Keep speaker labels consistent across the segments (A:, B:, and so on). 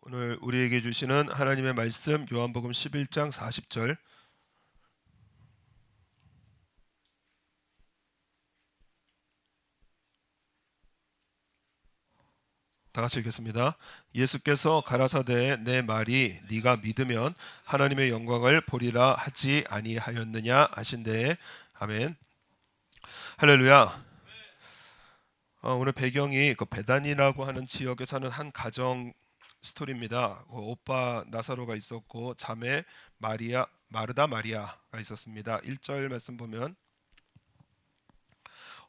A: 오늘 우리에게 주시는 하나님의 말씀 요한복음 11장 40절 다 같이 읽겠습니다. 예수께서 가라사대 내 말이 네가 믿으면 하나님의 영광을 보리라 하지 아니하였느냐 하신대. 아멘. 할렐루야. 오늘 배경이 그 베단이라고 하는 지역에 사는 한 가정 스토리입니다. 오빠 나사로가 있었고 자매 마르다 마리아가 있었습니다. 1절 말씀 보면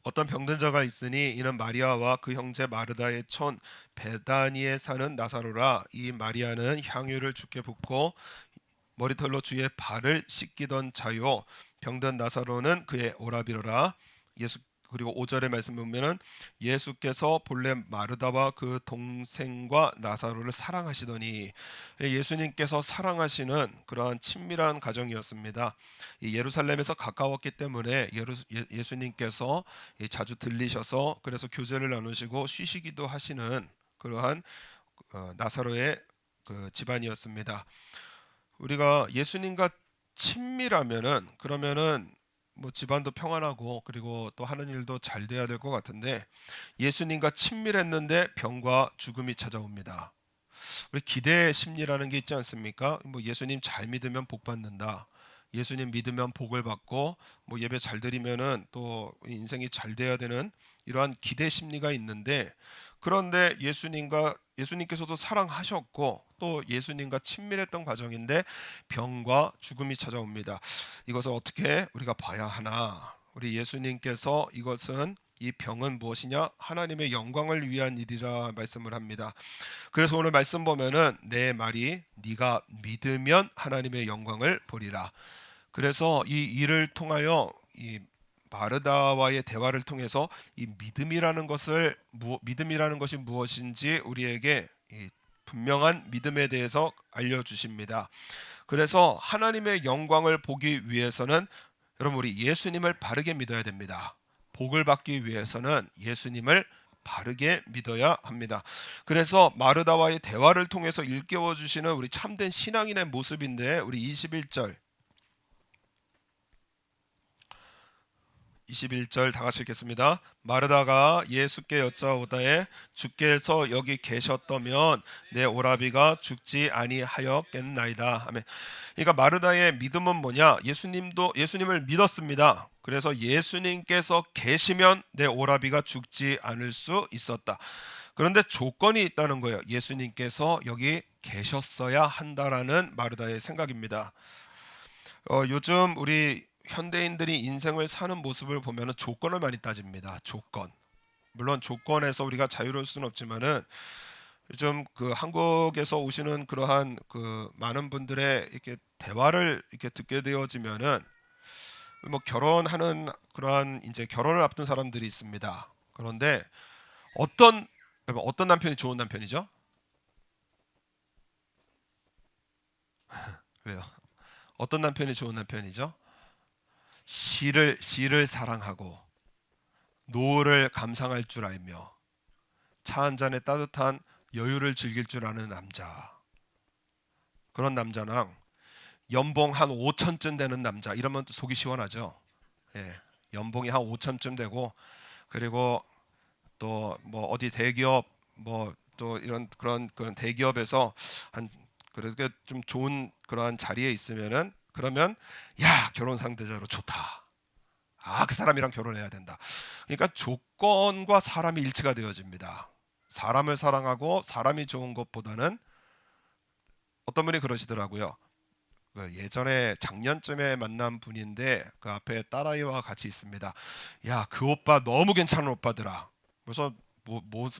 A: 어떤 병든 자가 있으니 이는 마리아와 그 형제 마르다의 촌 베다니에 사는 나사로라. 이 마리아는 향유를 주께 붓고 머리털로 주의 발을 씻기던 자요, 병든 나사로는 그의 오라비로라. 예수 그리고 5절의 말씀 보면은 예수께서 본래 마르다와 그 동생과 나사로를 사랑하시더니, 예수님께서 사랑하시는 그러한 친밀한 가정이었습니다. 이 예루살렘에서 가까웠기 때문에 예수님께서 자주 들리셔서 그래서 교제를 나누시고 쉬시기도 하시는 그러한 나사로의 그 집안이었습니다. 우리가 예수님과 친밀하면은 그러면은 뭐 집안도 평안하고 그리고 또 하는 일도 잘 돼야 될 것 같은데, 예수님과 친밀했는데 병과 죽음이 찾아옵니다. 우리 기대 심리라는 게 있지 않습니까? 뭐 예수님 잘 믿으면 복 받는다. 예수님 믿으면 복을 받고 뭐 예배 잘 드리면은 또 인생이 잘 돼야 되는 이러한 기대 심리가 있는데, 그런데 예수님께서도 사랑하셨고 또 예수님과 친밀했던 과정인데 병과 죽음이 찾아옵니다. 이것을 어떻게 우리가 봐야 하나? 우리 예수님께서 이 병은 무엇이냐? 하나님의 영광을 위한 일이라 말씀을 합니다. 그래서 오늘 말씀 보면은 내 말이 네가 믿으면 하나님의 영광을 보리라. 그래서 이 일을 통하여 이 마르다와의 대화를 통해서 이 믿음이라는 것이 무엇인지 우리에게 이 분명한 믿음에 대해서 알려주십니다. 그래서 하나님의 영광을 보기 위해서는 여러분 우리 예수님을 바르게 믿어야 됩니다. 복을 받기 위해서는 예수님을 바르게 믿어야 합니다. 그래서 마르다와의 대화를 통해서 일깨워 주시는 우리 참된 신앙인의 모습인데, 우리 21절 다 같이 읽겠습니다. 마르다가 예수께 여짜오다에 주께서 여기 계셨다면 내 오라비가 죽지 아니하였겠나이다. 아멘. 그러니까 마르다의 믿음은 뭐냐? 예수님을 믿었습니다. 그래서 예수님께서 계시면 내 오라비가 죽지 않을 수 있었다. 그런데 조건이 있다는 거예요. 예수님께서 여기 계셨어야 한다라는 마르다의 생각입니다. 요즘 우리 현대인들이 인생을 사는 모습을 보면 조건을 많이 따집니다. 조건. 물론 조건에서 우리가 자유로울 수는 없지만은 요즘 그 한국에서 오시는 그러한 그 많은 분들의 이렇게 대화를 이렇게 듣게 되어지면은 뭐 결혼하는 그러한 이제 결혼을 앞둔 사람들이 있습니다. 그런데 어떤 어떤 남편이 좋은 남편이죠? 왜요? 어떤 남편이 좋은 남편이죠? 시를 사랑하고 노를 감상할 줄 알며 차 한 잔의 따뜻한 여유를 즐길 줄 아는 남자. 그런 남자랑 연봉 한 5천쯤 되는 남자, 이러면 속이 시원하죠. 예, 연봉이 한 5천쯤 되고 그리고 또 뭐 어디 대기업 뭐 또 이런 그런 대기업에서 한 그렇게 좀 좋은 그러한 자리에 있으면은 그러면 야, 결혼 상대자로 좋다. 그 사람이랑 결혼해야 된다. 그러니까 조건과 사람이 일치가 되어집니다. 사람을 사랑하고 사람이 좋은 것보다는, 어떤 분이 그러시더라고요. 그 예전에 작년쯤에 만난 분인데 그 앞에 딸아이와 같이 있습니다. 야, 그 오빠 너무 괜찮은 오빠더라. 그래서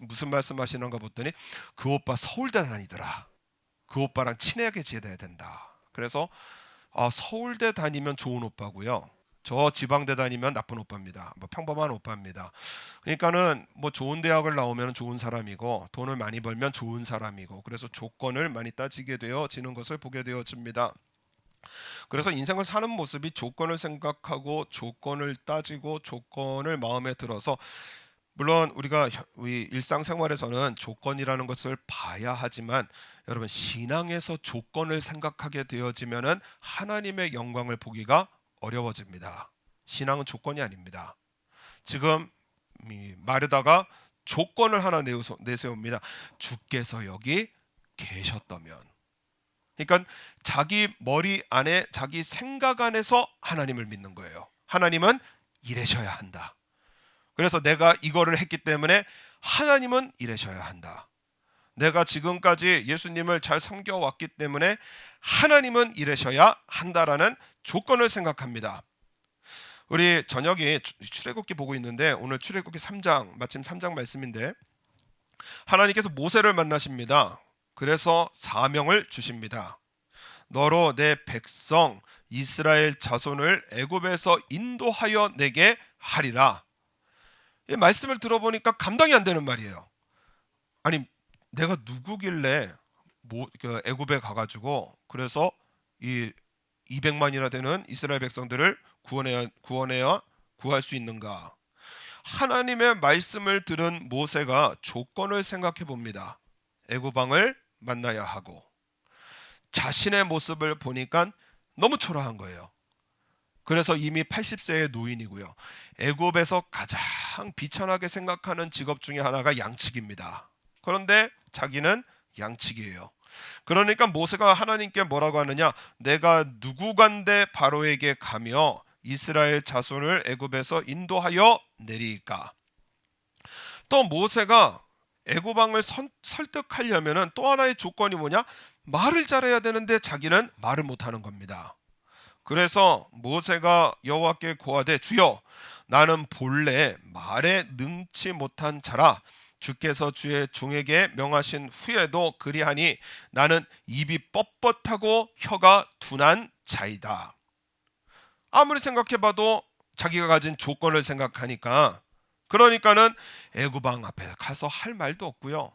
A: 무슨 말씀하시는가 봤더니 그 오빠 서울대 다니더라. 그 오빠랑 친하게 지내야 된다. 그래서 서울대 다니면 좋은 오빠고요. 저 지방대 다니면 나쁜 오빠입니다. 뭐 평범한 오빠입니다. 그러니까는 뭐 좋은 대학을 나오면 좋은 사람이고 돈을 많이 벌면 좋은 사람이고, 그래서 조건을 많이 따지게 되어지는 것을 보게 되어집니다. 그래서 인생을 사는 모습이 조건을 생각하고 조건을 따지고 조건을 마음에 들어서 물론 우리가 우리 일상생활에서는 조건이라는 것을 봐야 하지만 여러분 신앙에서 조건을 생각하게 되어지면은 하나님의 영광을 보기가 어려워집니다. 신앙은 조건이 아닙니다. 지금 마르다가 조건을 하나 내세웁니다. 주께서 여기 계셨다면. 그러니까 자기 머리 안에 자기 생각 안에서 하나님을 믿는 거예요. 하나님은 이래셔야 한다. 그래서 내가 이거를 했기 때문에 하나님은 이래셔야 한다. 내가 지금까지 예수님을 잘 섬겨왔기 때문에 하나님은 이래셔야 한다라는 조건을 생각합니다. 우리 저녁에 출애굽기 보고 있는데 오늘 출애굽기 3장 마침 3장 말씀인데 하나님께서 모세를 만나십니다. 그래서 사명을 주십니다. 너로 내 백성 이스라엘 자손을 애굽에서 인도하여 내게 하리라. 이 말씀을 들어보니까 감당이 안 되는 말이에요. 아니 내가 누구길래 애굽에 가가지고 그래서 이 200만이나 되는 이스라엘 백성들을 구할 수 있는가? 하나님의 말씀을 들은 모세가 조건을 생각해 봅니다. 애굽 왕을 만나야 하고 자신의 모습을 보니까 너무 초라한 거예요. 그래서 이미 80세의 노인이고요. 애굽에서 가장 비천하게 생각하는 직업 중에 하나가 양측입니다. 그런데 자기는 양측이에요. 그러니까 모세가 하나님께 뭐라고 하느냐? 내가 누구간데 바로에게 가며 이스라엘 자손을 애굽에서 인도하여 내리까. 또 모세가 애굽 왕을 설득하려면은 또 하나의 조건이 뭐냐? 말을 잘해야 되는데 자기는 말을 못하는 겁니다. 그래서 모세가 여호와께 고하되 주여 나는 본래 말에 능치 못한 자라 주께서 주의 종에게 명하신 후에도 그리하니 나는 입이 뻣뻣하고 혀가 둔한 자이다. 아무리 생각해봐도 자기가 가진 조건을 생각하니까 그러니까는 애굽 왕 앞에 가서 할 말도 없고요.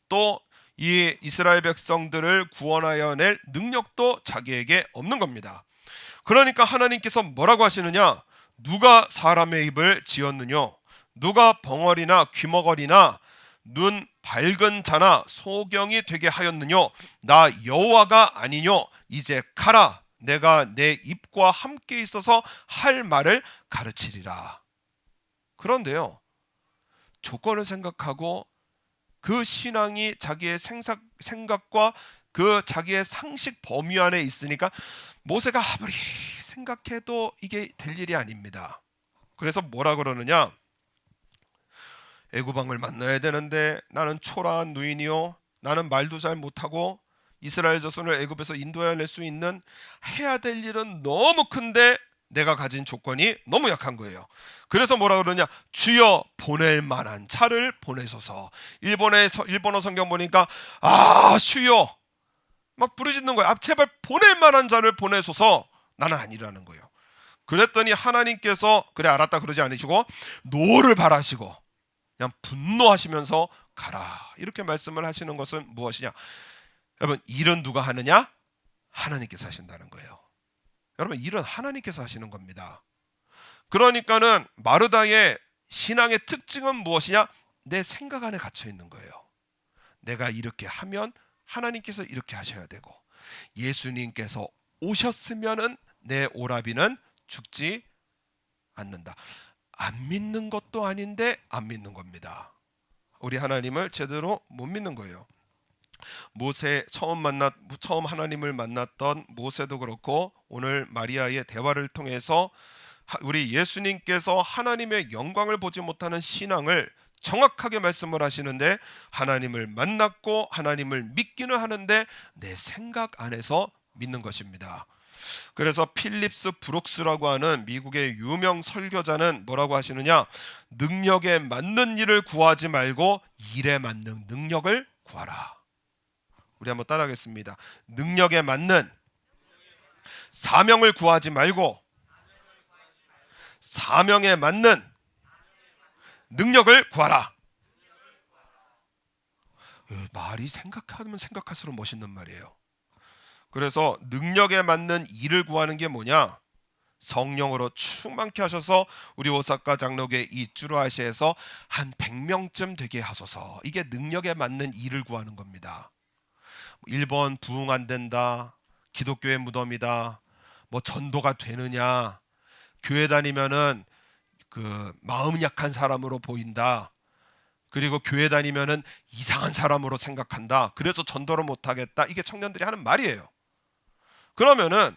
A: 또 이 이스라엘 백성들을 구원하여 낼 능력도 자기에게 없는 겁니다. 그러니까 하나님께서 뭐라고 하시느냐? 누가 사람의 입을 지었느냐? 누가 벙어리나 귀머거리나 눈 밝은 자나 소경이 되게 하였느냐? 나 여호와가 아니뇨? 이제 가라. 내가 내 입과 함께 있어서 할 말을 가르치리라. 그런데요, 조건을 생각하고 그 신앙이 자기의 생각과 그 자기의 상식 범위 안에 있으니까 모세가 아무리 생각해도 이게 될 일이 아닙니다. 그래서 뭐라 그러느냐? 애굽 왕을 만나야 되는데 나는 초라한 노인이요, 나는 말도 잘 못하고 이스라엘 자손을 애굽에서 인도해 낼 수 있는 해야 될 일은 너무 큰데 내가 가진 조건이 너무 약한 거예요. 그래서 뭐라 그러냐? 주여 보낼 만한 차를 보내소서. 일본어 성경 보니까 주여 막 부르짖는 거예요. 제발 보낼 만한 자를 보내소서. 나는 아니라는 거예요. 그랬더니 하나님께서 그래 알았다 그러지 않으시고 노를 발하시고 그냥 분노하시면서 가라 이렇게 말씀을 하시는 것은 무엇이냐? 여러분 일은 누가 하느냐? 하나님께서 하신다는 거예요. 여러분 일은 하나님께서 하시는 겁니다. 그러니까는 마르다의 신앙의 특징은 무엇이냐? 내 생각 안에 갇혀 있는 거예요. 내가 이렇게 하면 하나님께서 이렇게 하셔야 되고 예수님께서 오셨으면은 내 오라비는 죽지 않는다. 안 믿는 것도 아닌데 안 믿는 겁니다. 우리 하나님을 제대로 못 믿는 거예요. 모세 처음 하나님을 만났던 모세도 그렇고 오늘 마리아의 대화를 통해서 우리 예수님께서 하나님의 영광을 보지 못하는 신앙을 정확하게 말씀을 하시는데 하나님을 만났고 하나님을 믿기는 하는데 내 생각 안에서 믿는 것입니다. 그래서 필립스 브룩스라고 하는 미국의 유명 설교자는 뭐라고 하시느냐? 능력에 맞는 일을 구하지 말고 일에 맞는 능력을 구하라. 우리 한번 따라하겠습니다. 능력에 맞는 사명을 구하지 말고 사명에 맞는 능력을 구하라. 말이 생각하면 생각할수록 멋있는 말이에요. 그래서 능력에 맞는 일을 구하는 게 뭐냐? 성령으로 충만케 하셔서 우리 오사카 장로교회 이 쭈루아시에서 한 100명쯤 되게 하소서. 이게 능력에 맞는 일을 구하는 겁니다. 1번 부흥 안 된다, 기독교의 무덤이다, 뭐 전도가 되느냐, 교회 다니면은 그 마음 약한 사람으로 보인다, 그리고 교회 다니면은 이상한 사람으로 생각한다, 그래서 전도를 못 하겠다. 이게 청년들이 하는 말이에요. 그러면은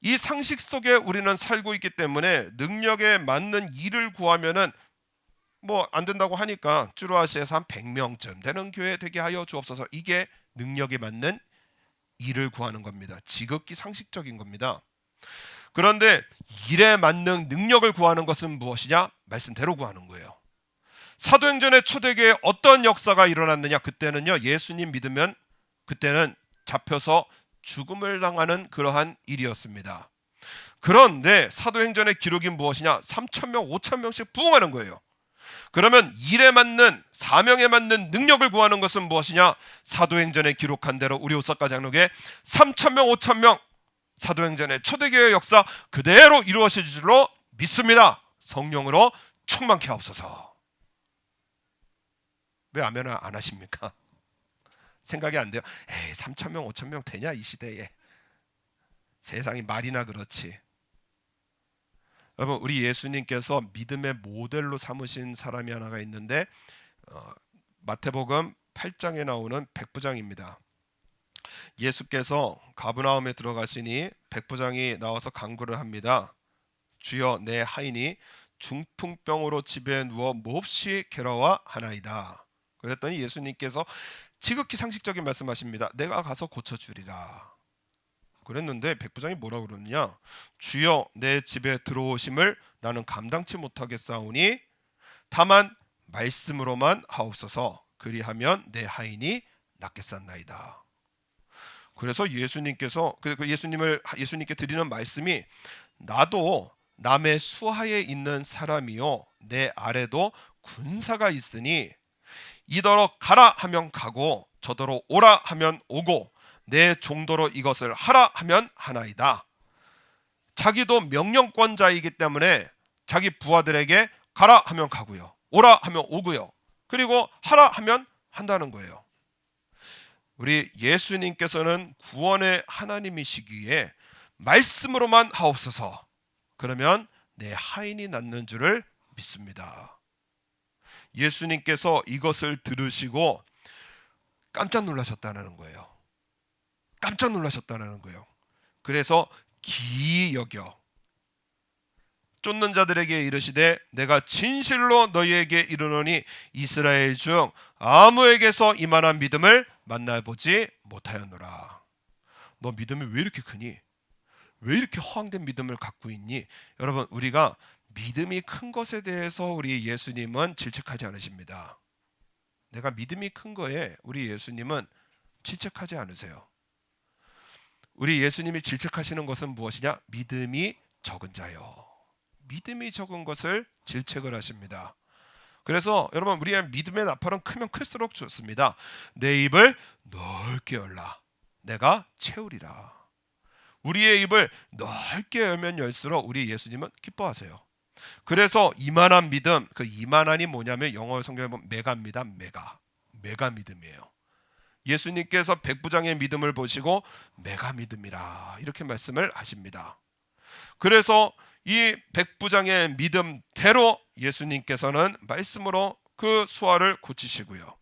A: 이 상식 속에 우리는 살고 있기 때문에 능력에 맞는 일을 구하면은 뭐 안 된다고 하니까 쭈루아시에서 한 100명쯤 되는 교회 되게 하여 주옵소서. 이게 능력에 맞는 일을 구하는 겁니다. 지극히 상식적인 겁니다. 그런데 일에 맞는 능력을 구하는 것은 무엇이냐? 말씀대로 구하는 거예요. 사도행전의 초대교회에 어떤 역사가 일어났느냐? 그때는요, 예수님 믿으면 그때는 잡혀서 죽음을 당하는 그러한 일이었습니다. 그런데 사도행전의 기록이 무엇이냐? 3,000명, 5,000명씩 부흥하는 거예요. 그러면 일에 맞는, 사명에 맞는 능력을 구하는 것은 무엇이냐? 사도행전에 기록한 대로 우리 오사카 장로교회 3,000명, 5,000명 사도행전의 초대교회 역사 그대로 이루어질 줄로 믿습니다. 성령으로 충만케 하옵소서. 왜 아멘을 안 하십니까? 생각이 안 돼요. 에이, 3,000명, 5,000명 되냐 이 시대에. 세상이 말이나 그렇지. 여러분, 우리 예수님께서 믿음의 모델로 삼으신 사람이 하나가 있는데 마태복음 8장에 나오는 백부장입니다. 예수께서 가브나움에 들어가시니 백부장이 나와서 간구를 합니다. 주여, 내 하인이 중풍병으로 집에 누워 몹시 괴로워 하나이다. 그랬더니 예수님께서 지극히 상식적인 말씀하십니다. 내가 가서 고쳐주리라. 그랬는데 백부장이 뭐라고 그러느냐? 주여, 내 집에 들어오심을 나는 감당치 못하겠사오니 다만 말씀으로만 하옵소서. 그리하면 내 하인이 낫겠사나이다. 그래서 예수님께 드리는 말씀이, 나도 남의 수하에 있는 사람이요 내 아래도 군사가 있으니 이더러 가라 하면 가고 저더러 오라 하면 오고 내 종도로 이것을 하라 하면 하나이다. 자기도 명령권자이기 때문에 자기 부하들에게 가라 하면 가고요, 오라 하면 오고요, 그리고 하라 하면 한다는 거예요. 우리 예수님께서는 구원의 하나님이시기에 말씀으로만 하옵소서. 그러면 내 하인이 낫는 줄을 믿습니다. 예수님께서 이것을 들으시고 깜짝 놀라셨다는 거예요. 깜짝 놀라셨다는 거예요. 그래서 기이 여겨 쫓는 자들에게 이르시되 내가 진실로 너희에게 이르노니 이스라엘 중 아무에게서 이만한 믿음을 만나보지 못하였노라. 너 믿음이 왜 이렇게 크니? 왜 이렇게 허황된 믿음을 갖고 있니? 여러분, 우리가 믿음이 큰 것에 대해서 우리 예수님은 질책하지 않으십니다. 내가 믿음이 큰 거에 우리 예수님은 질책하지 않으세요. 우리 예수님이 질책하시는 것은 무엇이냐? 믿음이 적은 자요. 믿음이 적은 것을 질책을 하십니다. 그래서 여러분, 우리의 믿음의 나팔은 크면 클수록 좋습니다. 내 입을 넓게 열라 내가 채우리라. 우리의 입을 넓게 열면 열수록 우리 예수님은 기뻐하세요. 그래서 이만한 믿음, 그 이만한이 뭐냐면 영어 성경에 보면 메가입니다. 메가 믿음이에요. 예수님께서 백부장의 믿음을 보시고 메가 믿음이라 이렇게 말씀을 하십니다. 그래서 이 백부장의 믿음대로 예수님께서는 말씀으로 그 수하를 고치시고요.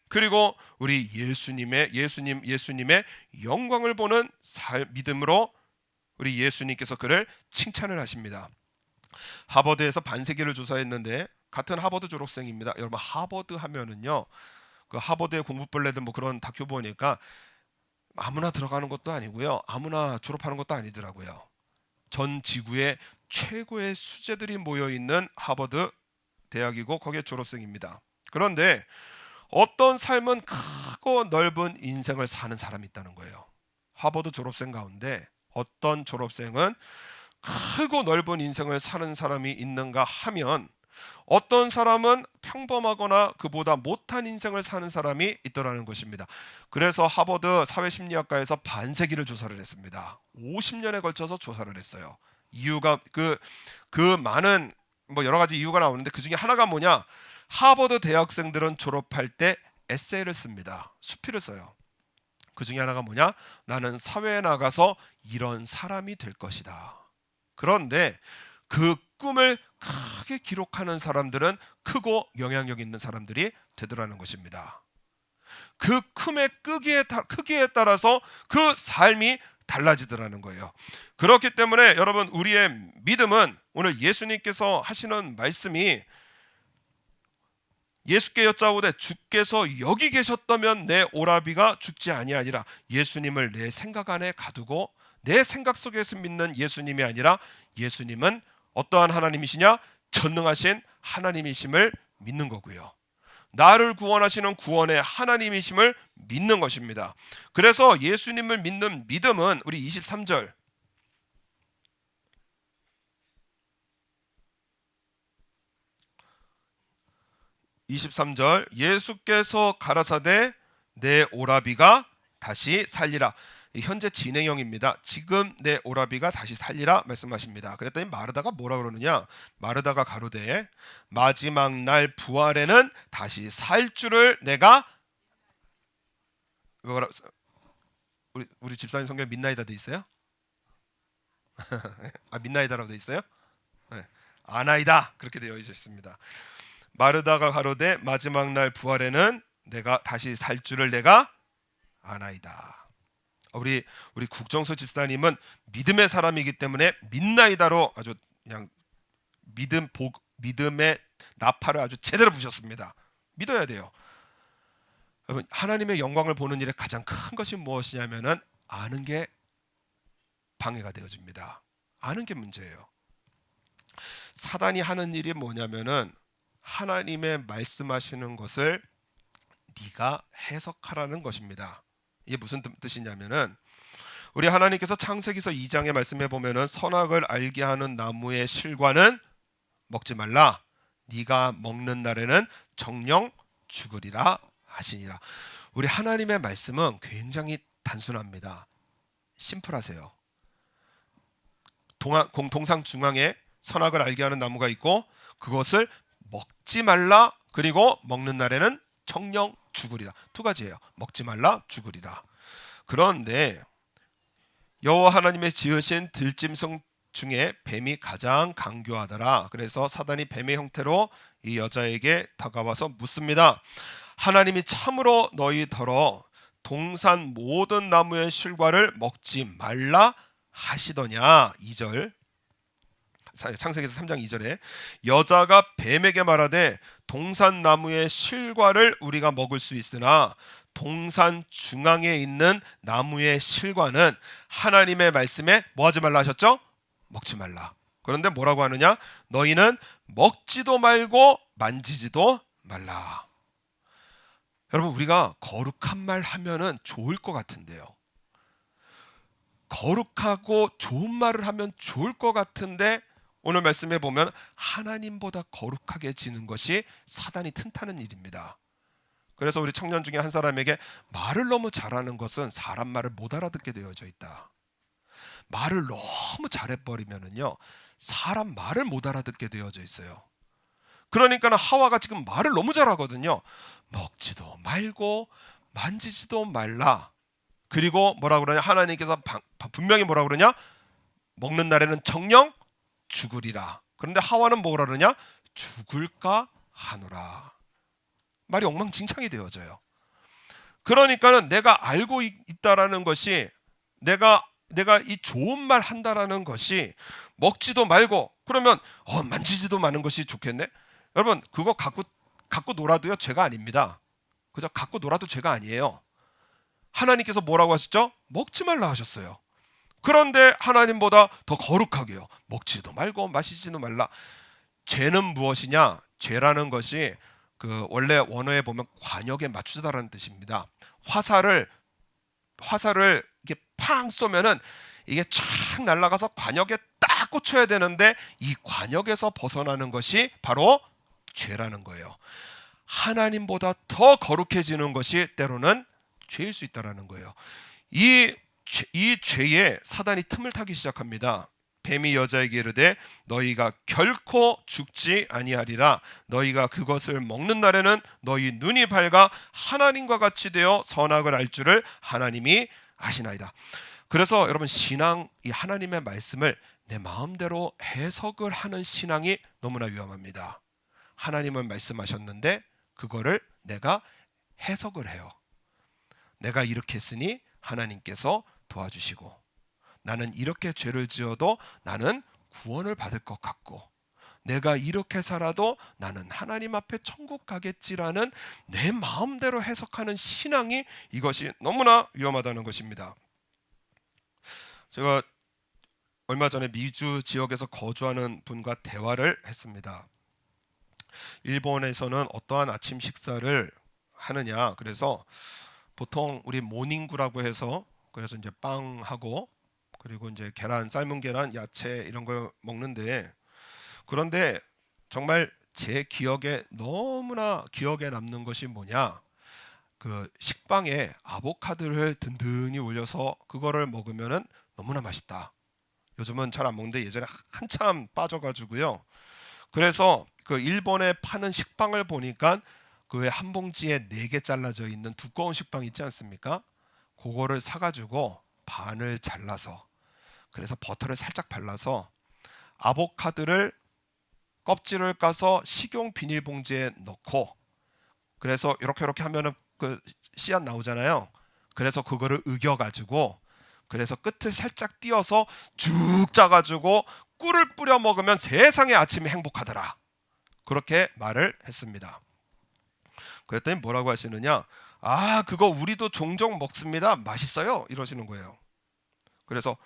A: 그리고 우리 예수님의 영광을 보는 믿음으로 우리 예수님께서 그를 칭찬을 하십니다. 하버드에서 반세기를 조사했는데 같은 하버드 졸업생입니다. 여러분, 하버드 하면은요, 그 하버드의 공부벌레들 뭐 그런 다큐 보니까 아무나 들어가는 것도 아니고요, 아무나 졸업하는 것도 아니더라고요. 전 지구의 최고의 수재들이 모여 있는 하버드 대학이고 거기에 졸업생입니다. 그런데 어떤 삶은 크고 넓은 인생을 사는 사람이 있다는 거예요. 하버드 졸업생 가운데 어떤 졸업생은 크고 넓은 인생을 사는 사람이 있는가 하면 어떤 사람은 평범하거나 그보다 못한 인생을 사는 사람이 있더라는 것입니다. 그래서 하버드 사회심리학과에서 반세기를 조사를 했습니다. 50년에 걸쳐서 조사를 했어요. 이유가 그 많은 뭐 여러 가지 이유가 나오는데 그 중에 하나가 뭐냐? 하버드 대학생들은 졸업할 때 에세이를 씁니다. 수필을 써요. 그 중에 하나가 뭐냐? 나는 사회에 나가서 이런 사람이 될 것이다. 그런데 그 꿈을 크게 기록하는 사람들은 크고 영향력 있는 사람들이 되더라는 것입니다. 그 꿈의 크기에 따라서 그 삶이 달라지더라는 거예요. 그렇기 때문에 여러분, 우리의 믿음은 오늘 예수님께서 하시는 말씀이 예수께 여짜오되 주께서 여기 계셨다면 내 오라비가 죽지 아니하니라. 예수님을 내 생각 안에 가두고 내 생각 속에서 믿는 예수님이 아니라 예수님은 어떠한 하나님이시냐? 전능하신 하나님이심을 믿는 거고요. 나를 구원하시는 구원의 하나님이심을 믿는 것입니다. 그래서 예수님을 믿는 믿음은 우리 23절 예수께서 가라사대 내 오라비가 다시 살리라. 현재 진행형입니다. 지금 내 오라비가 다시 살리라 말씀하십니다. 그랬더니 마르다가 뭐라 그러느냐? 마르다가 가로되 마지막 날 부활에는 다시 살 줄을 내가 뭐라 우리 집사님 성경 midnight이다 돼 있어요? 아, midnight이라고 돼 있어요? 네. 아나이다 그렇게 되어 있습니다. 마르다가 가로되 마지막 날 부활에는 내가 다시 살 줄을 내가 아나이다. 우리 국정수 집사님은 믿음의 사람이기 때문에 midnight다로 아주 그냥 믿음의 나팔을 아주 제대로 부셨습니다. 믿어야 돼요. 여러분, 하나님의 영광을 보는 일에 가장 큰 것이 무엇이냐면은 아는 게 방해가 되어집니다. 아는 게 문제예요. 사단이 하는 일이 뭐냐면은 하나님의 말씀하시는 것을 네가 해석하라는 것입니다. 이게 무슨 뜻이냐면은 우리 하나님께서 창세기서 2장에 말씀해 보면은 선악을 알게 하는 나무의 실과는 먹지 말라. 네가 먹는 날에는 정령 죽으리라 하시니라. 우리 하나님의 말씀은 굉장히 단순합니다. 심플하세요. 동상 중앙에 선악을 알게 하는 나무가 있고 그것을 먹지 말라. 그리고 먹는 날에는 정령 죽으리라. 두 가지예요. 먹지 말라, 죽으리라. 그런데 여호와 하나님의 지으신 들짐승 중에 뱀이 가장 강교하더라. 그래서 사단이 뱀의 형태로 이 여자에게 다가와서 묻습니다. 하나님이 참으로 너희더러 동산 모든 나무의 실과를 먹지 말라 하시더냐. 2절 창세기에서 3장 2절에 여자가 뱀에게 말하되 동산 나무의 실과를 우리가 먹을 수 있으나 동산 중앙에 있는 나무의 실과는 하나님의 말씀에 뭐 하지 말라 하셨죠? 먹지 말라. 그런데 뭐라고 하느냐? 너희는 먹지도 말고 만지지도 말라. 여러분, 우리가 거룩한 말 하면은 좋을 것 같은데요. 거룩하고 좋은 말을 하면 좋을 것 같은데 오늘 말씀에 보면 하나님보다 거룩하게 지는 것이 사단이 틈타는 일입니다. 그래서 우리 청년 중에 한 사람에게 말을 너무 잘하는 것은 사람 말을 못 알아듣게 되어져 있다. 말을 너무 잘해버리면은요 사람 말을 못 알아듣게 되어져 있어요. 그러니까 하와가 지금 말을 너무 잘하거든요. 먹지도 말고 만지지도 말라. 그리고 뭐라 그러냐? 하나님께서 분명히 뭐라 그러냐? 먹는 날에는 정령 죽으리라. 그런데 하와는 뭐라 그러냐? 죽을까 하노라. 말이 엉망진창이 되어져요. 그러니까는 내가 알고 있다라는 것이 내가 이 좋은 말 한다라는 것이 먹지도 말고 그러면 만지지도 마는 것이 좋겠네. 여러분, 그거 갖고 놀아도요 죄가 아닙니다. 그죠? 갖고 놀아도 죄가 아니에요. 하나님께서 뭐라고 하셨죠? 먹지 말라 하셨어요. 그런데 하나님보다 더 거룩하게요. 먹지도 말고 마시지도 말라. 죄는 무엇이냐? 죄라는 것이 그 원래 원어에 보면 관역에 맞추다라는 뜻입니다. 화살을 이렇게 팡 쏘면은 이게 쫙 날아가서 관역에 딱 꽂혀야 되는데 이 관역에서 벗어나는 것이 바로 죄라는 거예요. 하나님보다 더 거룩해지는 것이 때로는 죄일 수 있다라는 거예요. 이 죄에 사단이 틈을 타기 시작합니다. 뱀이 여자에게 이르되 너희가 결코 죽지 아니하리라. 너희가 그것을 먹는 날에는 너희 눈이 밝아 하나님과 같이 되어 선악을 알 줄을 하나님이 아시나이다. 그래서 여러분, 신앙, 이 하나님의 말씀을 내 마음대로 해석을 하는 신앙이 너무나 위험합니다. 하나님은 말씀하셨는데 그거를 내가 해석을 해요. 내가 이렇게 했으니 하나님께서 도와주시고, 나는 이렇게 죄를 지어도 나는 구원을 받을 것 같고, 내가 이렇게 살아도 나는 하나님 앞에 천국 가겠지라는 내 마음대로 해석하는 신앙이, 이것이 너무나 위험하다는 것입니다. 제가 얼마 전에 미주 지역에서 거주하는 분과 대화를 했습니다. 일본에서는 어떠한 아침 식사를 하느냐, 그래서 보통 우리 모닝구라고 해서, 그래서 이제 빵하고 그리고 이제 계란, 삶은 계란, 야채 이런 걸 먹는데, 그런데 정말 제 기억에 너무나 기억에 남는 것이 뭐냐, 그 식빵에 아보카도를 든든히 올려서 그거를 먹으면은 너무나 맛있다. 요즘은 잘 안 먹는데 예전에 한참 빠져가지고요. 그래서 그 일본에 파는 식빵을 보니까 그 왜 한 봉지에 4개 잘라져 있는 두꺼운 식빵 있지 않습니까? 그거를 사가지고 반을 잘라서, 그래서 버터를 살짝 발라서 아보카도를 껍질을 까서 식용 비닐봉지에 넣고, 그래서 이렇게 하면은 그 씨앗 나오잖아요. 그래서 그거를 으겨가지고, 그래서 끝을 살짝 띄어서 쭉 짜가지고 꿀을 뿌려 먹으면 세상의 아침이 행복하더라. 그렇게 말을 했습니다. 그랬더니 뭐라고 하시느냐, 아, 그거 우리도 종종 먹습니다, 맛있어요, 이러시는 거예요. 그래서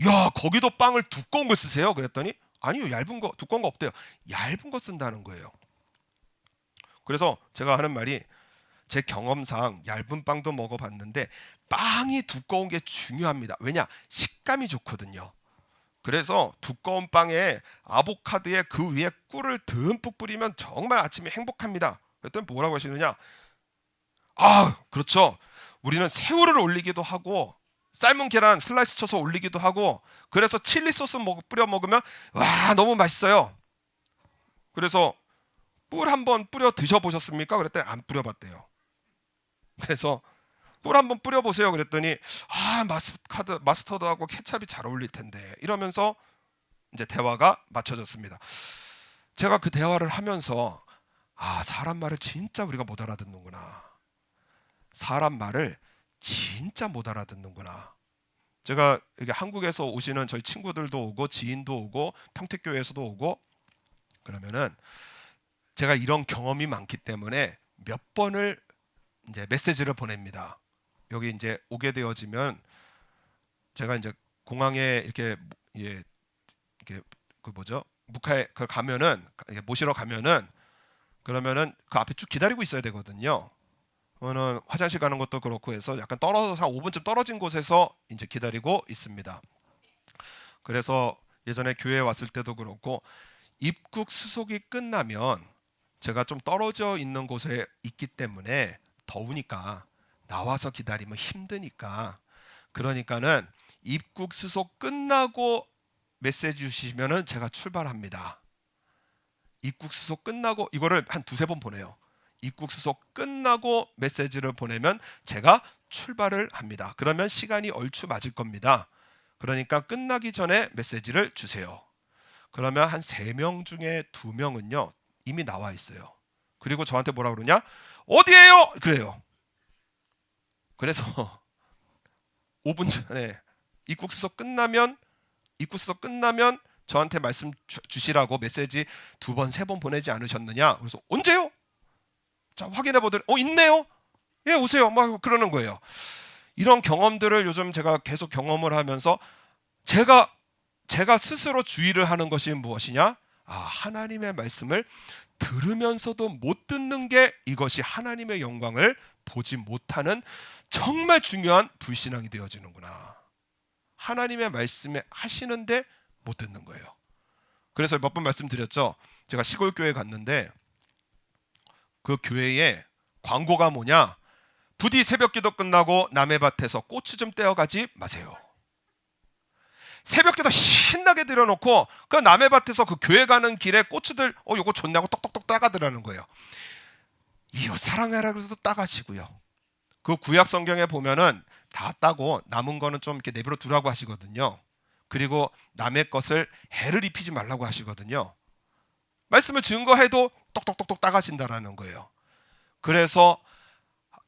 A: 야, 거기도 빵을 두꺼운 걸 쓰세요? 그랬더니 아니요, 얇은 거, 두꺼운 거 없대요. 얇은 거 쓴다는 거예요. 그래서 제가 하는 말이, 제 경험상 얇은 빵도 먹어봤는데 빵이 두꺼운 게 중요합니다. 왜냐? 식감이 좋거든요. 그래서 두꺼운 빵에 아보카도에 그 위에 꿀을 듬뿍 뿌리면 정말 아침이 행복합니다. 그랬더니 뭐라고 하시느냐, 아, 그렇죠, 우리는 새우를 올리기도 하고 삶은 계란 슬라이스 쳐서 올리기도 하고, 그래서 칠리 소스 뿌려 먹으면 와, 너무 맛있어요. 그래서 꿀 한번 뿌려 드셔보셨습니까? 그랬더니 안 뿌려봤대요. 그래서 꿀 한번 뿌려보세요. 그랬더니 아, 마스터드하고 케찹이 잘 어울릴 텐데, 이러면서 이제 대화가 맞춰졌습니다. 제가 그 대화를 하면서, 아, 사람 말을 진짜 우리가 못 알아듣는구나. 사람 말을 진짜 못 알아듣는구나. 제가 여기 한국에서 오시는 저희 친구들도 오고 지인도 오고 평택교회에서도 오고 그러면은 제가 이런 경험이 많기 때문에 몇 번을 이제 메시지를 보냅니다. 여기 이제 오게 되어지면 제가 이제 공항에 이렇게 이렇게 그 뭐죠? 묵하에 그 가면은, 모시러 가면은, 그러면은 그 앞에 쭉 기다리고 있어야 되거든요. 저는 화장실 가는 것도 그렇고 해서 약간 떨어져서 한 5분쯤 떨어진 곳에서 이제 기다리고 있습니다. 그래서 예전에 교회에 왔을 때도 그렇고, 입국 수속이 끝나면 제가 좀 떨어져 있는 곳에 있기 때문에 더우니까 나와서 기다리면 힘드니까, 그러니까는 입국 수속 끝나고 메시지 주시면은 제가 출발합니다. 입국 수속 끝나고 이거를 한 두세 번 보내요. 입국 수속 끝나고 메시지를 보내면 제가 출발을 합니다. 그러면 시간이 얼추 맞을 겁니다. 그러니까 끝나기 전에 메시지를 주세요. 그러면 한 3명 중에 2명은요 이미 나와 있어요. 그리고 저한테 뭐라 그러냐, 어디에요? 그래요. 그래서 5분 전에 입국 수속 끝나면 저한테 말씀 주시라고 메시지 2번, 3번 보내지 않으셨느냐? 그래서 언제요? 자, 확인해 보더니 있네요. 예, 오세요. 막 그러는 거예요. 이런 경험들을 요즘 제가 계속 경험을 하면서 제가 스스로 주의를 하는 것이 무엇이냐? 아, 하나님의 말씀을 들으면서도 못 듣는 게, 이것이 하나님의 영광을 보지 못하는 정말 중요한 불신앙이 되어지는구나. 하나님의 말씀에 하시는데 못 듣는 거예요. 그래서 몇 번 말씀드렸죠. 제가 시골 교회 갔는데 그 교회에 광고가 뭐냐, 부디 새벽기도 끝나고 남의 밭에서 고추 좀 떼어가지 마세요. 새벽기도 신나게 드려놓고 그 남의 밭에서 그 교회 가는 길에 고추들 요거 좋냐고 똑똑똑 따가더라는 거예요. 이웃 사랑해라 그래도 따가시고요. 그 구약 성경에 보면은 다 따고 남은 거는 좀 이렇게 내버려 두라고 하시거든요. 그리고 남의 것을 해를 입히지 말라고 하시거든요. 말씀을 증거해도 똑똑똑똑 따가신다라는 거예요. 그래서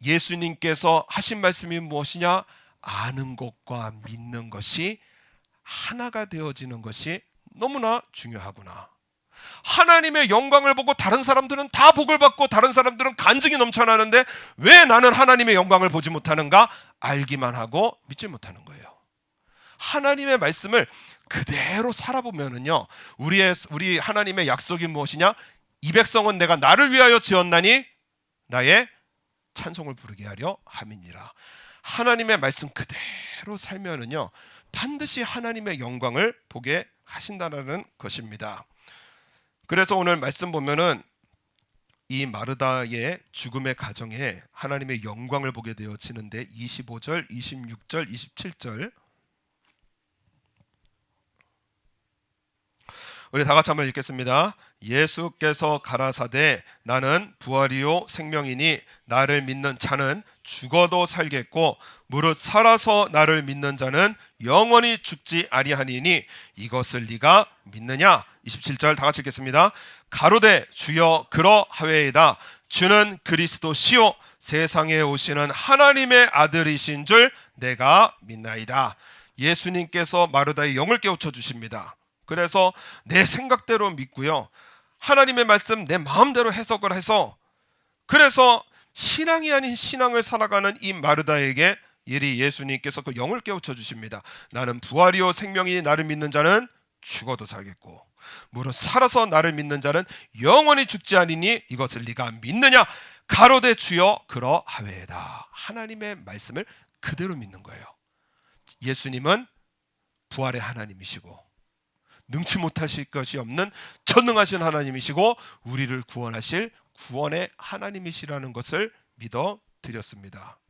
A: 예수님께서 하신 말씀이 무엇이냐? 아는 것과 믿는 것이 하나가 되어지는 것이 너무나 중요하구나. 하나님의 영광을 보고 다른 사람들은 다 복을 받고 다른 사람들은 간증이 넘쳐나는데 왜 나는 하나님의 영광을 보지 못하는가? 알기만 하고 믿지 못하는 거예요. 하나님의 말씀을 그대로 살아보면은요, 우리 하나님의 약속이 무엇이냐? 이 백성은 내가 나를 위하여 지었나니 나의 찬송을 부르게 하려 함이니라. 하나님의 말씀 그대로 살면은요, 반드시 하나님의 영광을 보게 하신다는 것입니다. 그래서 오늘 말씀 보면은 이 마르다의 죽음의 가정에 하나님의 영광을 보게 되어지는데 25절, 26절, 27절 우리 다 같이 한번 읽겠습니다. 예수께서 가라사대 나는 부활이요 생명이니 나를 믿는 자는 죽어도 살겠고 무릇 살아서 나를 믿는 자는 영원히 죽지 아니하니니 이것을 네가 믿느냐? 27절 다 같이 읽겠습니다. 가로되 주여 그러하외이다. 주는 그리스도시요 세상에 오시는 하나님의 아들이신 줄 내가 믿나이다. 예수님께서 마르다의 영을 깨우쳐 주십니다. 그래서 내 생각대로 믿고요, 하나님의 말씀 내 마음대로 해석을 해서 그래서 신앙이 아닌 신앙을 살아가는 이 마르다에게 이리 예수님께서 그 영을 깨우쳐 주십니다. 나는 부활이요 생명이니 나를 믿는 자는 죽어도 살겠고 무릇 살아서 나를 믿는 자는 영원히 죽지 아니니 이것을 네가 믿느냐? 가로되 주여 그러하외다. 하나님의 말씀을 그대로 믿는 거예요. 예수님은 부활의 하나님이시고 능치 못하실 것이 없는 전능하신 하나님이시고 우리를 구원하실 구원의 하나님이시라는 것을 믿어 드렸습니다.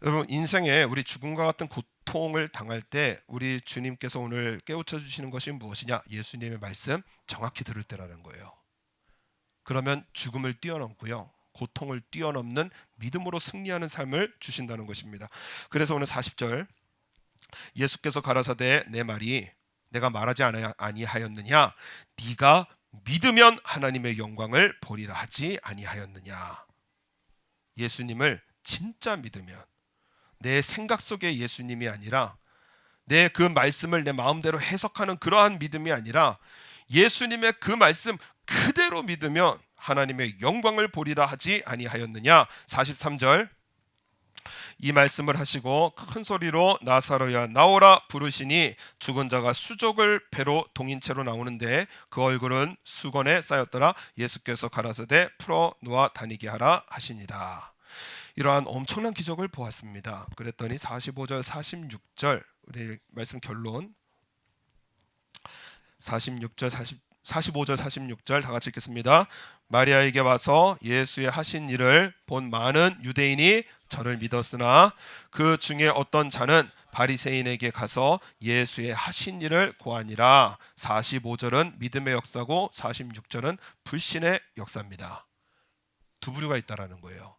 A: 여러분, 인생에 우리 죽음과 같은 고통을 당할 때 우리 주님께서 오늘 깨우쳐 주시는 것이 무엇이냐? 예수님의 말씀 정확히 들을 때라는 거예요. 그러면 죽음을 뛰어넘고요, 고통을 뛰어넘는 믿음으로 승리하는 삶을 주신다는 것입니다. 그래서 오늘 40절 예수께서 가라사대 내 말이 내가 말하지 아니하였느냐? 네가 믿으면 하나님의 영광을 보리라 하지 아니하였느냐? 예수님을 진짜 믿으면 내 생각 속의 예수님이 아니라 내 그 말씀을 내 마음대로 해석하는 그러한 믿음이 아니라 예수님의 그 말씀 그대로 믿으면 하나님의 영광을 보리라 하지 아니하였느냐? 43절 이 말씀을 하시고 큰 소리로 나사로야 나오라 부르시니 죽은 자가 수족을 배로 동인채로 나오는데 그 얼굴은 수건에 쌓였더라. 예수께서 가라사대 풀어 놓아 다니게 하라 하시니라. 이러한 엄청난 기적을 보았습니다. 그랬더니 45절 46절 우리 말씀 결론 45절 46절 다 같이 읽겠습니다. 마리아에게 와서 예수의 하신 일을 본 많은 유대인이 저를 믿었으나 그 중에 어떤 자는 바리새인에게 가서 예수의 하신 일을 고하니라. 45절은 믿음의 역사고 46절은 불신의 역사입니다. 두 부류가 있다라는 거예요.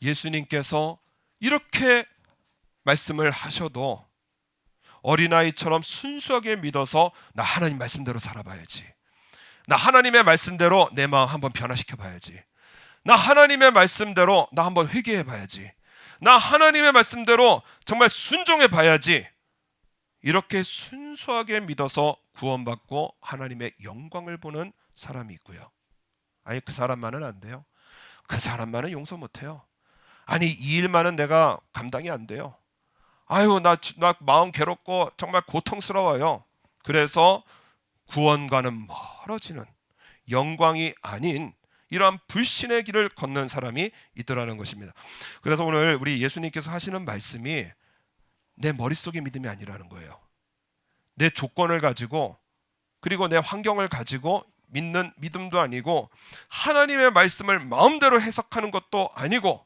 A: 예수님께서 이렇게 말씀을 하셔도 어린아이처럼 순수하게 믿어서 나 하나님 말씀대로 살아봐야지, 나 하나님의 말씀대로 내 마음 한번 변화시켜봐야지, 나 하나님의 말씀대로 나 한번 회개해봐야지, 나 하나님의 말씀대로 정말 순종해봐야지, 이렇게 순수하게 믿어서 구원받고 하나님의 영광을 보는 사람이 있고요. 아니 그 사람만은 안 돼요. 그 사람만은 용서 못해요. 아니 이 일만은 내가 감당이 안 돼요. 아유 나 마음 괴롭고 정말 고통스러워요. 그래서 구원과는 멀어지는 영광이 아닌 이러한 불신의 길을 걷는 사람이 있더라는 것입니다. 그래서 오늘 우리 예수님께서 하시는 말씀이 내 머릿속의 믿음이 아니라는 거예요. 내 조건을 가지고 그리고 내 환경을 가지고 믿는 믿음도 아니고 하나님의 말씀을 마음대로 해석하는 것도 아니고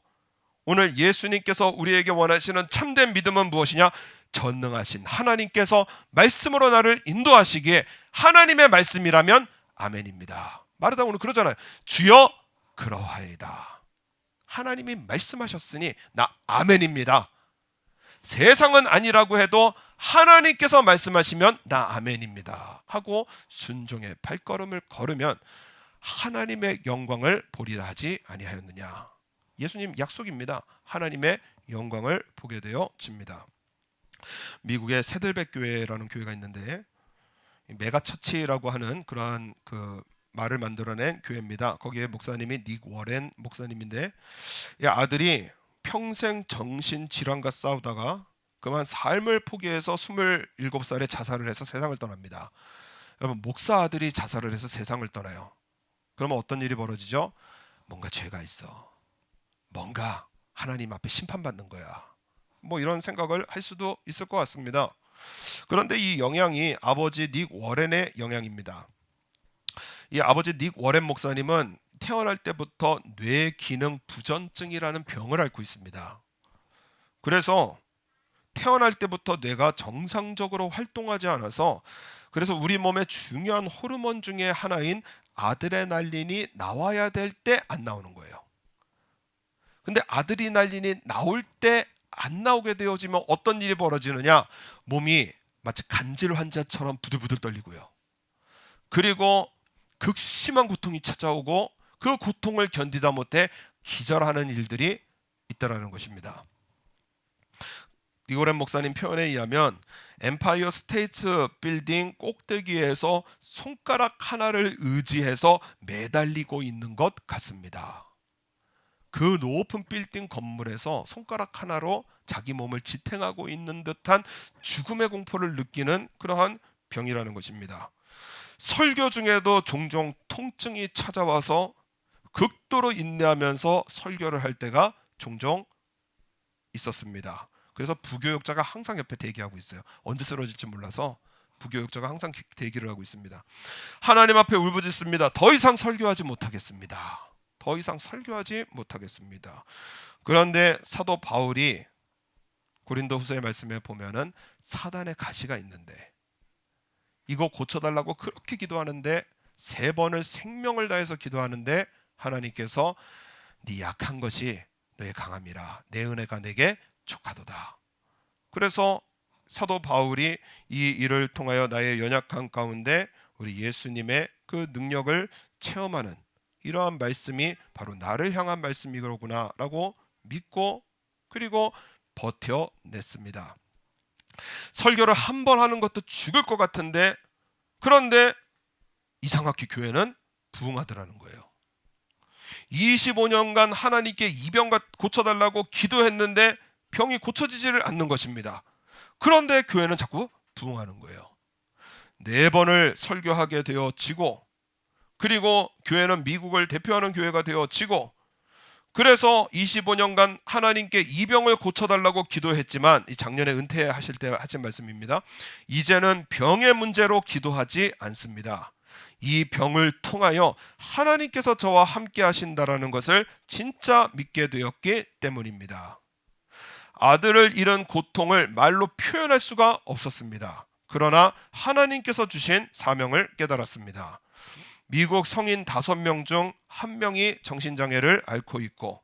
A: 오늘 예수님께서 우리에게 원하시는 참된 믿음은 무엇이냐? 전능하신 하나님께서 말씀으로 나를 인도하시기에 하나님의 말씀이라면 아멘입니다. 마르다 오늘 그러잖아요. 주여 그러하이다. 하나님이 말씀하셨으니 나 아멘입니다. 세상은 아니라고 해도 하나님께서 말씀하시면 나 아멘입니다 하고 순종의 발걸음을 걸으면 하나님의 영광을 보리라 하지 아니하였느냐. 예수님 약속입니다. 하나님의 영광을 보게 되어집니다. 미국의 새들백 교회라는 교회가 있는데 메가처치라고 하는 그러한 그 말을 만들어낸 교회입니다. 거기에 목사님이 닉 워렌 목사님인데 이 아들이 평생 정신질환과 싸우다가 그만 삶을 포기해서 27살에 자살을 해서 세상을 떠납니다. 여러분, 목사 아들이 자살을 해서 세상을 떠나요. 그러면 어떤 일이 벌어지죠? 뭔가 죄가 있어. 뭔가 하나님 앞에 심판받는 거야. 뭐 이런 생각을 할 수도 있을 것 같습니다. 그런데 이 영향이 아버지 닉 워렌의 영향입니다. 이 아버지 닉 워렌 목사님은 태어날 때부터 뇌기능 부전증이라는 병을 앓고 있습니다. 그래서 태어날 때부터 뇌가 정상적으로 활동하지 않아서 그래서 우리 몸의 중요한 호르몬 중에 하나인 아드레날린이 나와야 될 때 안 나오는 거예요. 근데 아드레날린이 나올 때 안 나오게 되어지면 어떤 일이 벌어지느냐? 몸이 마치 간질 환자처럼 부들부들 떨리고요. 그리고 극심한 고통이 찾아오고 그 고통을 견디다 못해 기절하는 일들이 있다라는 것입니다. 니고렌 목사님 표현에 의하면 엠파이어 스테이트 빌딩 꼭대기에서 손가락 하나를 의지해서 매달리고 있는 것 같습니다. 그 높은 빌딩 건물에서 손가락 하나로 자기 몸을 지탱하고 있는 듯한 죽음의 공포를 느끼는 그러한 병이라는 것입니다. 설교 중에도 종종 통증이 찾아와서 극도로 인내하면서 설교를 할 때가 종종 있었습니다. 그래서 부교육자가 항상 옆에 대기하고 있어요. 언제 쓰러질지 몰라서 부교육자가 항상 대기를 하고 있습니다. 하나님 앞에 울부짖습니다. 더 이상 설교하지 못하겠습니다. 더 이상 설교하지 못하겠습니다. 그런데 사도 바울이 고린도후서의 말씀에 보면은 사단의 가시가 있는데 이거 고쳐달라고 그렇게 기도하는데 3번을 생명을 다해서 기도하는데 하나님께서 네 약한 것이 너의 강함이라 내 은혜가 내게 족하도다. 그래서 사도 바울이 이 일을 통하여 나의 연약한 가운데 우리 예수님의 그 능력을 체험하는 이러한 말씀이 바로 나를 향한 말씀이구나라고 믿고 그리고 버텨냈습니다. 설교를 한 번 하는 것도 죽을 것 같은데 그런데 이상하게 교회는 부흥하더라는 거예요. 25년간 하나님께 이 병 고쳐달라고 기도했는데 병이 고쳐지지를 않는 것입니다. 그런데 교회는 자꾸 부흥하는 거예요. 4번을 설교하게 되어지고 그리고 교회는 미국을 대표하는 교회가 되어지고 그래서 25년간 하나님께 이 병을 고쳐달라고 기도했지만 작년에 은퇴하실 때 하신 말씀입니다. 이제는 병의 문제로 기도하지 않습니다. 이 병을 통하여 하나님께서 저와 함께 하신다라는 것을 진짜 믿게 되었기 때문입니다. 아들을 잃은 고통을 말로 표현할 수가 없었습니다. 그러나 하나님께서 주신 사명을 깨달았습니다. 미국 성인 5명 중 1명이 정신장애를 앓고 있고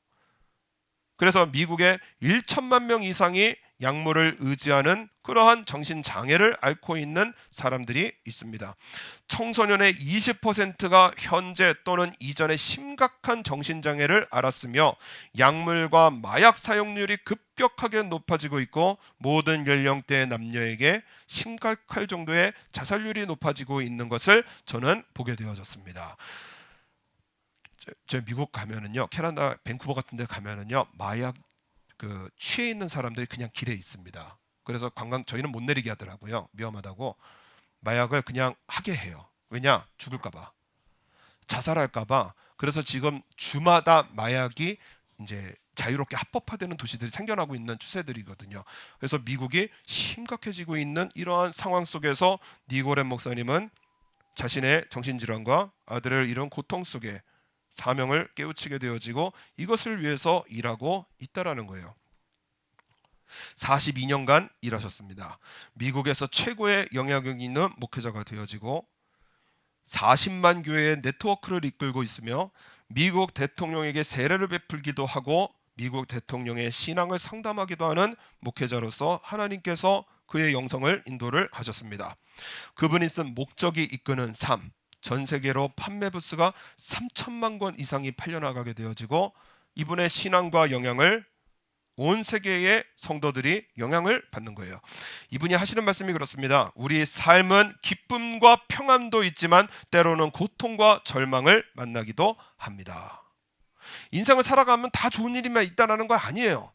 A: 그래서 미국에 1천만 명 이상이 약물을 의지하는 그러한 정신장애를 앓고 있는 사람들이 있습니다. 청소년의 20%가 현재 또는 이전에 심각한 정신장애를 앓았으며 약물과 마약 사용률이 급격하게 높아지고 있고 모든 연령대의 남녀에게 심각할 정도의 자살률이 높아지고 있는 것을 저는 보게 되어졌습니다. 저 미국 가면은요, 캐나다 밴쿠버 같은 데 가면은요, 마약 취해 있는 사람들이 그냥 길에 있습니다. 그래서 저희는 못 내리게 하더라고요. 위험하다고. 마약을 그냥 하게 해요. 왜냐? 죽을까봐, 자살할까봐. 그래서 지금 주마다 마약이 이제 자유롭게 합법화되는 도시들이 생겨나고 있는 추세들이거든요. 그래서 미국이 심각해지고 있는 이러한 상황 속에서 니고렌 목사님은 자신의 정신질환과 아들을 잃은 고통 속에 사명을 깨우치게 되어지고 이것을 위해서 일하고 있다라는 거예요. 42년간 일하셨습니다. 미국에서 최고의 영향력 있는 목회자가 되어지고 40만 교회의 네트워크를 이끌고 있으며 미국 대통령에게 세례를 베풀기도 하고 미국 대통령의 신앙을 상담하기도 하는 목회자로서 하나님께서 그의 영성을 인도를 하셨습니다. 그분이 쓴 목적이 이끄는 삶, 전 세계로 판매 부스가 3천만 권 이상이 팔려나가게 되어지고 이분의 신앙과 영향을 온 세계의 성도들이 영향을 받는 거예요. 이분이 하시는 말씀이 그렇습니다. 우리 삶은 기쁨과 평안도 있지만 때로는 고통과 절망을 만나기도 합니다. 인생을 살아가면 다 좋은 일이만 있다는 거 아니에요.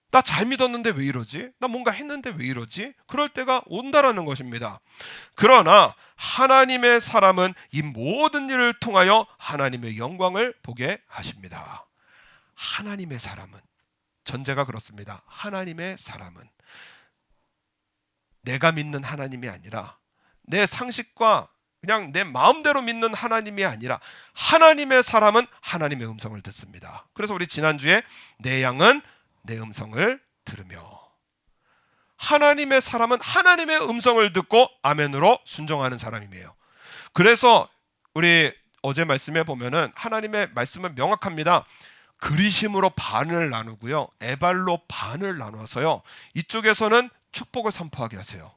A: 나 잘 믿었는데 왜 이러지? 나 뭔가 했는데 왜 이러지? 그럴 때가 온다라는 것입니다. 그러나 하나님의 사람은 이 모든 일을 통하여 하나님의 영광을 보게 하십니다. 하나님의 사람은, 전제가 그렇습니다. 하나님의 사람은 내가 믿는 하나님이 아니라 내 상식과 그냥 내 마음대로 믿는 하나님이 아니라 하나님의 사람은 하나님의 음성을 듣습니다. 그래서 우리 지난주에 내 양은 내 음성을 들으며, 하나님의 사람은 하나님의 음성을 듣고 아멘으로 순종하는 사람이에요. 그래서 우리 어제 말씀에 보면은 하나님의 말씀은 명확합니다. 그리심으로 반을 나누고요, 에발로 반을 나눠서요, 이쪽에서는 축복을 선포하게 하세요.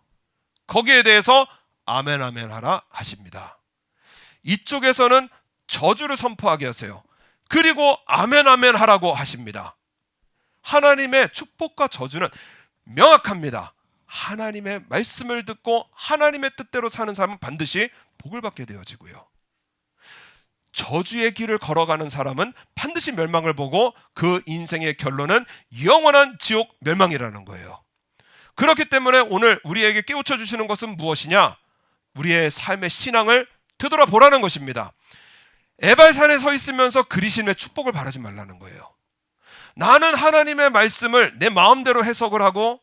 A: 거기에 대해서 아멘 아멘 하라 하십니다. 이쪽에서는 저주를 선포하게 하세요. 그리고 아멘 아멘 하라고 하십니다. 하나님의 축복과 저주는 명확합니다. 하나님의 말씀을 듣고 하나님의 뜻대로 사는 사람은 반드시 복을 받게 되어지고요, 저주의 길을 걸어가는 사람은 반드시 멸망을 보고 그 인생의 결론은 영원한 지옥 멸망이라는 거예요. 그렇기 때문에 오늘 우리에게 깨우쳐 주시는 것은 무엇이냐? 우리의 삶의 신앙을 되돌아보라는 것입니다. 에발산에 서 있으면서 그리심의 축복을 바라지 말라는 거예요. 나는 하나님의 말씀을 내 마음대로 해석을 하고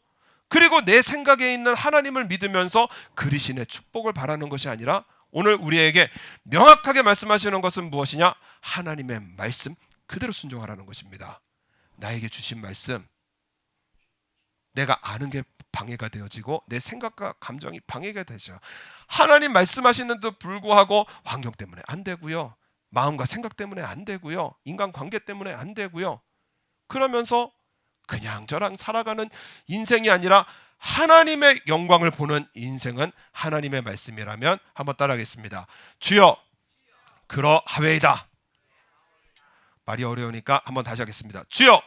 A: 그리고 내 생각에 있는 하나님을 믿으면서 그리심의 축복을 바라는 것이 아니라 오늘 우리에게 명확하게 말씀하시는 것은 무엇이냐? 하나님의 말씀 그대로 순종하라는 것입니다. 나에게 주신 말씀, 내가 아는 게 방해가 되어지고 내 생각과 감정이 방해가 되죠. 하나님 말씀하시는데도 불구하고 환경 때문에 안 되고요, 마음과 생각 때문에 안 되고요, 인간관계 때문에 안 되고요, 그러면서 그냥 저랑 살아가는 인생이 아니라 하나님의 영광을 보는 인생은 하나님의 말씀이라면 한번 따라하겠습니다. 주여 그러하웨이다. 말이 어려우니까 한번 다시 하겠습니다. 주여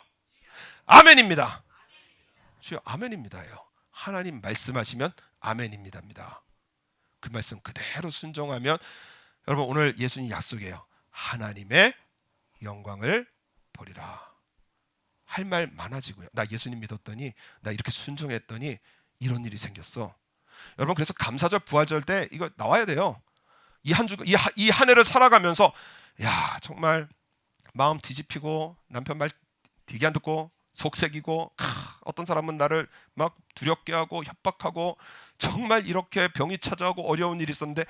A: 아멘입니다. 주여 아멘입니다요. 하나님 말씀하시면 아멘입니다입니다. 그 말씀 그대로 순종하면 여러분 오늘 예수님 약속이에요. 하나님의 영광을 보리라. 할 말 많아지고요. 나 예수님 믿었더니, 나 이렇게 순종했더니 이런 일이 생겼어. 여러분 그래서 감사절 부활절 때 이거 나와야 돼요. 이 한 해를 살아가면서 야 정말 마음 뒤집히고 남편 말 되게 안 듣고 속색이고 어떤 사람은 나를 막 두렵게 하고 협박하고 정말 이렇게 병이 찾아오고 어려운 일이 있었는데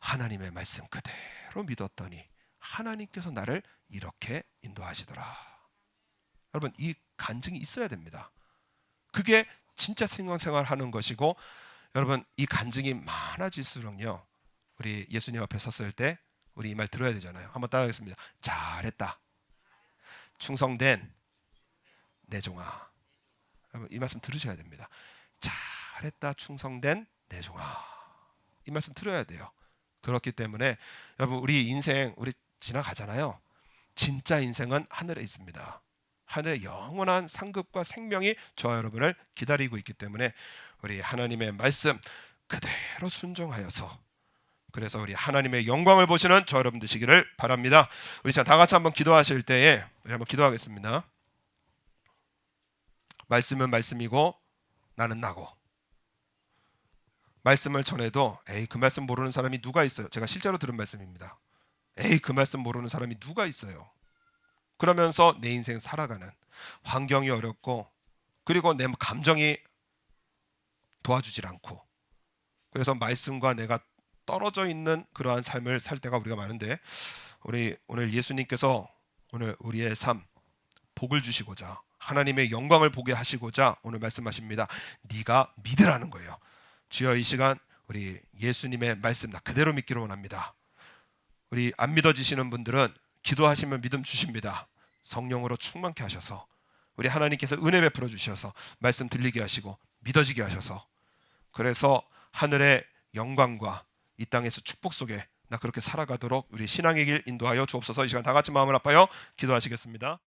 A: 하나님의 말씀 그대로 믿었더니 하나님께서 나를 이렇게 인도하시더라. 여러분 이 간증이 있어야 됩니다. 그게 진짜 신앙생활 하는 것이고, 여러분 이 간증이 많아질수록요, 우리 예수님 앞에 섰을 때 우리 이 말 들어야 되잖아요. 한번 따라하겠습니다. 잘했다 충성된 내 종아. 여러분 이 말씀 들으셔야 됩니다. 잘했다 충성된 내 종아. 이 말씀 들어야 돼요. 그렇기 때문에 여러분 우리 인생 우리 지나가잖아요. 진짜 인생은 하늘에 있습니다. 하늘의 영원한 상급과 생명이 저와 여러분을 기다리고 있기 때문에 우리 하나님의 말씀 그대로 순종하여서, 그래서 우리 하나님의 영광을 보시는 저 여러분 되시기를 바랍니다. 우리 자 다 같이 한번 기도하실 때에 우리 한번 기도하겠습니다. 말씀은 말씀이고 나는 나고, 말씀을 전해도 에이 그 말씀 모르는 사람이 누가 있어요? 제가 실제로 들은 말씀입니다. 에이 그 말씀 모르는 사람이 누가 있어요? 그러면서 내 인생 살아가는, 환경이 어렵고 그리고 내 감정이 도와주질 않고, 그래서 말씀과 내가 떨어져 있는 그러한 삶을 살 때가 우리가 많은데, 우리 오늘 예수님께서 오늘 우리의 삶 복을 주시고자 하나님의 영광을 보게 하시고자 오늘 말씀하십니다. 네가 믿으라는 거예요. 주여, 이 시간 우리 예수님의 말씀 나 그대로 믿기를 원합니다. 우리 안 믿어지시는 분들은 기도하시면 믿음 주십니다. 성령으로 충만케 하셔서 우리 하나님께서 은혜 베풀어 주셔서 말씀 들리게 하시고 믿어지게 하셔서, 그래서 하늘의 영광과 이 땅에서 축복 속에 나 그렇게 살아가도록 우리 신앙의 길 인도하여 주옵소서. 이 시간 다 같이 마음을 아파요 기도하시겠습니다.